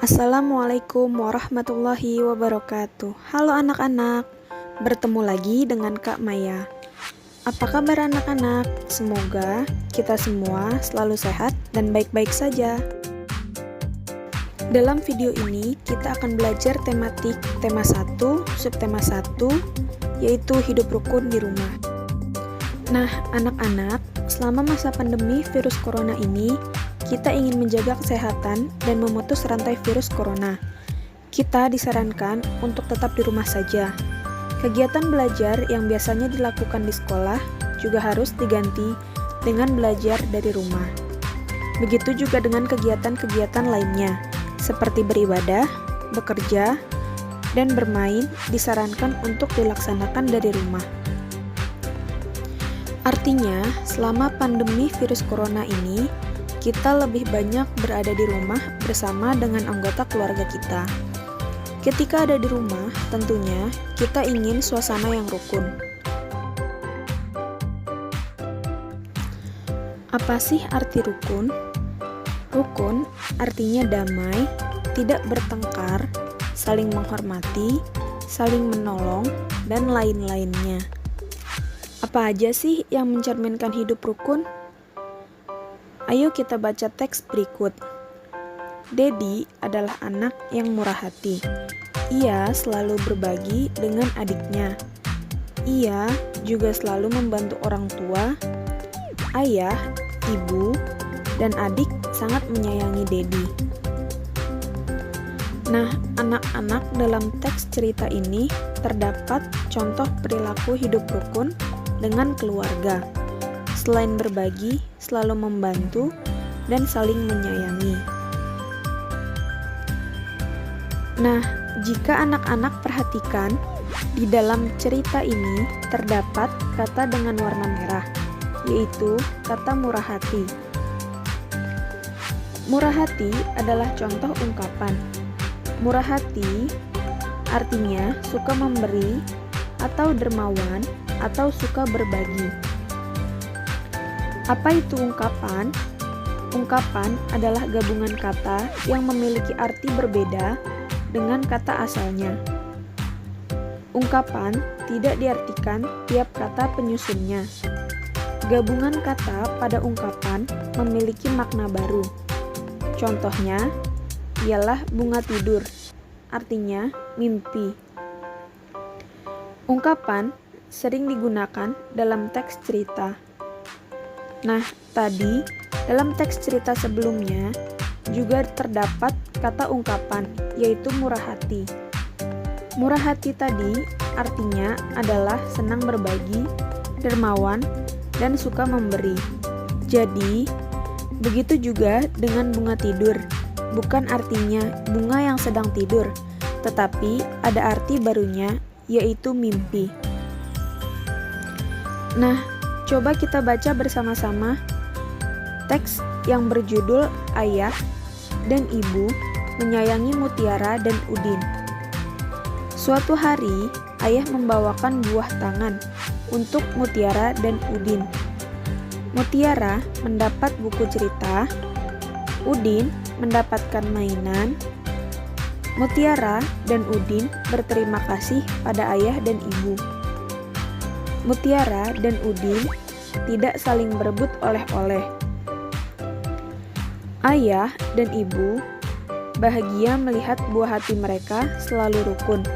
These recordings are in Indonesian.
Assalamualaikum warahmatullahi wabarakatuh. Halo anak-anak, bertemu lagi dengan Kak Maya. Apa kabar anak-anak? Semoga kita semua selalu sehat dan baik-baik saja. Dalam video ini kita akan belajar tematik tema 1, subtema 1, yaitu hidup rukun di rumah. Nah, anak-anak, selama masa pandemi virus corona ini, kita ingin menjaga kesehatan dan memutus rantai virus corona. Kita disarankan untuk tetap di rumah saja. Kegiatan belajar yang biasanya dilakukan di sekolah juga harus diganti dengan belajar dari rumah. Begitu juga dengan kegiatan-kegiatan lainnya, seperti beribadah, bekerja, dan bermain disarankan untuk dilaksanakan dari rumah. Artinya, selama pandemi virus corona ini, kita lebih banyak berada di rumah bersama dengan anggota keluarga kita. Ketika ada di rumah, tentunya kita ingin suasana yang rukun. Apa sih arti rukun? Rukun artinya damai, tidak bertengkar, saling menghormati, saling menolong, dan lain-lainnya. Apa aja sih yang mencerminkan hidup rukun? Ayo kita baca teks berikut. Dedi adalah anak yang murah hati. Ia selalu berbagi dengan adiknya. Ia juga selalu membantu orang tua. Ayah, ibu, dan adik sangat menyayangi Dedi. Nah, anak-anak, dalam teks cerita ini terdapat contoh perilaku hidup rukun dengan keluarga. Selain berbagi, selalu membantu, dan saling menyayangi. Nah, jika anak-anak perhatikan, di dalam cerita ini terdapat kata dengan warna merah, yaitu kata murah hati. Murah hati adalah contoh ungkapan. Murah hati artinya suka memberi, atau dermawan, atau suka berbagi. Apa itu ungkapan? Ungkapan adalah gabungan kata yang memiliki arti berbeda dengan kata asalnya. Ungkapan tidak diartikan tiap kata penyusunnya. Gabungan kata pada ungkapan memiliki makna baru. Contohnya ialah bunga tidur, artinya mimpi. Ungkapan sering digunakan dalam teks cerita. Nah, tadi dalam teks cerita sebelumnya juga terdapat kata ungkapan, yaitu murah hati. Murah hati tadi artinya adalah senang berbagi, dermawan, dan suka memberi. Jadi, begitu juga dengan bunga tidur. Bukan artinya bunga yang sedang tidur, tetapi ada arti barunya, yaitu mimpi. Nah, coba kita baca bersama-sama teks yang berjudul Ayah dan Ibu Menyayangi Mutiara dan Udin. Suatu hari, ayah membawakan buah tangan untuk Mutiara dan Udin. Mutiara mendapat buku cerita, Udin mendapatkan mainan. Mutiara dan Udin berterima kasih pada ayah dan ibu. Mutiara dan Udin tidak saling berebut oleh-oleh. Ayah dan ibu bahagia melihat buah hati mereka selalu rukun.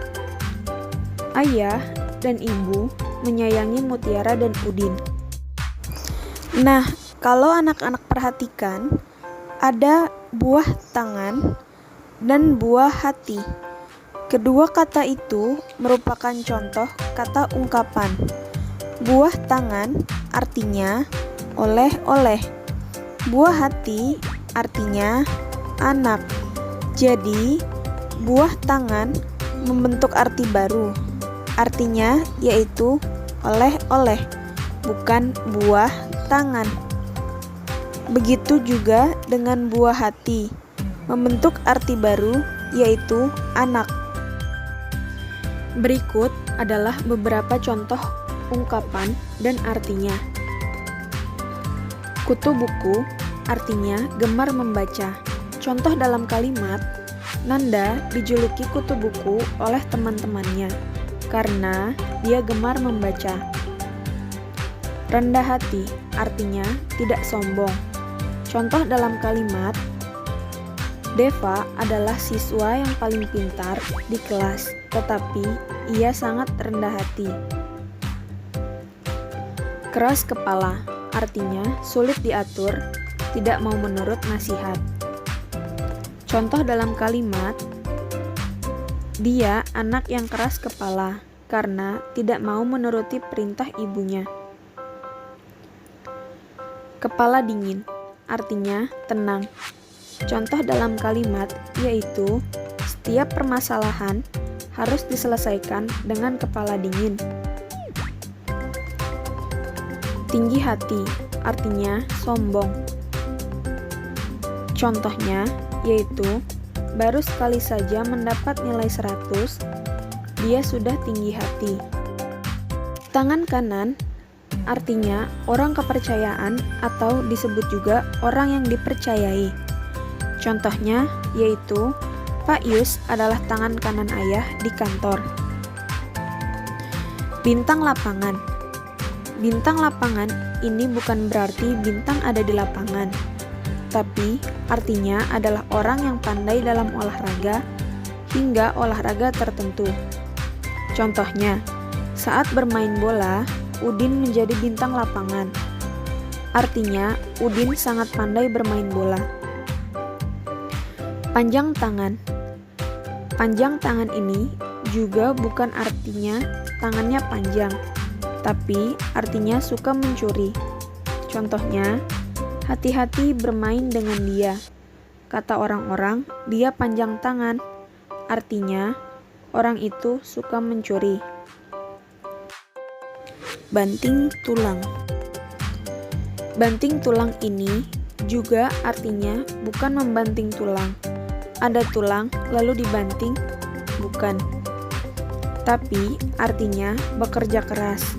Ayah dan ibu menyayangi Mutiara dan Udin. Nah, kalau anak-anak perhatikan, ada buah tangan dan buah hati. Kedua kata itu merupakan contoh kata ungkapan. Buah tangan artinya oleh-oleh. Buah hati artinya anak. Jadi, buah tangan membentuk arti baru. Artinya yaitu oleh-oleh, bukan buah tangan. Begitu juga dengan buah hati, membentuk arti baru yaitu anak. Berikut adalah beberapa contoh ungkapan dan artinya. Kutu buku artinya gemar membaca. Contoh dalam kalimat, Nanda dijuluki kutu buku oleh teman-temannya karena dia gemar membaca. Rendah hati artinya tidak sombong. Contoh dalam kalimat, Deva adalah siswa yang paling pintar di kelas, tetapi ia sangat rendah hati. Keras kepala artinya sulit diatur, tidak mau menurut nasihat. Contoh dalam kalimat, dia anak yang keras kepala karena tidak mau menuruti perintah ibunya. Kepala dingin artinya tenang. Contoh dalam kalimat yaitu setiap permasalahan harus diselesaikan dengan kepala dingin. Tinggi hati artinya sombong. Contohnya yaitu baru sekali saja mendapat nilai 100, dia sudah tinggi hati. Tangan kanan artinya orang kepercayaan atau disebut juga orang yang dipercayai. Contohnya yaitu Pak Yus adalah tangan kanan ayah di kantor. Bintang lapangan. Bintang lapangan ini bukan berarti bintang ada di lapangan, tapi artinya adalah orang yang pandai dalam olahraga hingga olahraga tertentu. Contohnya, saat bermain bola, Udin menjadi bintang lapangan. Artinya, Udin sangat pandai bermain bola. Panjang tangan. Panjang tangan ini juga bukan artinya tangannya panjang, tapi artinya suka mencuri. Contohnya, hati-hati bermain dengan dia. Kata orang-orang, dia panjang tangan. Artinya, orang itu suka mencuri. Banting tulang. Banting tulang ini juga artinya bukan membanting tulang. Ada tulang lalu dibanting, bukan. Tapi artinya bekerja keras.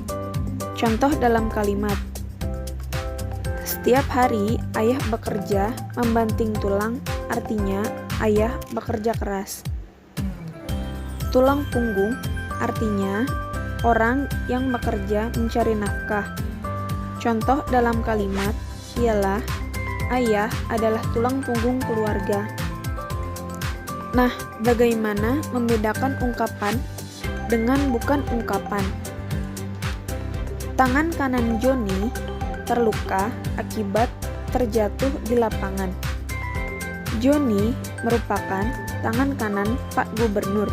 Contoh dalam kalimat, setiap hari ayah bekerja membanting tulang, artinya ayah bekerja keras. Tulang punggung artinya orang yang bekerja mencari nafkah. Contoh dalam kalimat ialah ayah adalah tulang punggung keluarga. Nah, bagaimana membedakan ungkapan dengan bukan ungkapan? Tangan kanan Joni terluka akibat terjatuh di lapangan. Joni merupakan tangan kanan Pak Gubernur.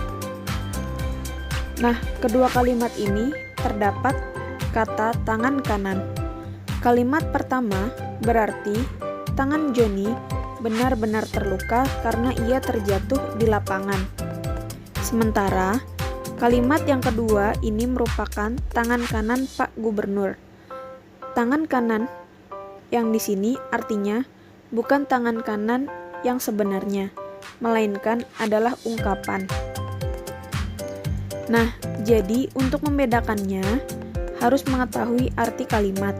Nah, kedua kalimat ini terdapat kata tangan kanan. Kalimat pertama berarti tangan Joni benar-benar terluka karena ia terjatuh di lapangan. Sementara kalimat yang kedua ini merupakan tangan kanan Pak Gubernur. Tangan kanan yang di sini artinya bukan tangan kanan yang sebenarnya, melainkan adalah ungkapan. Nah, jadi untuk membedakannya harus mengetahui arti kalimat.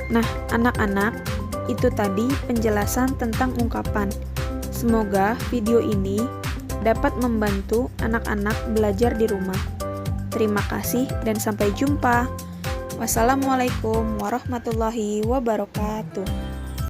Nah, anak-anak, itu tadi penjelasan tentang ungkapan. Semoga video ini dapat membantu anak-anak belajar di rumah. Terima kasih dan sampai jumpa. Wassalamualaikum warahmatullahi wabarakatuh.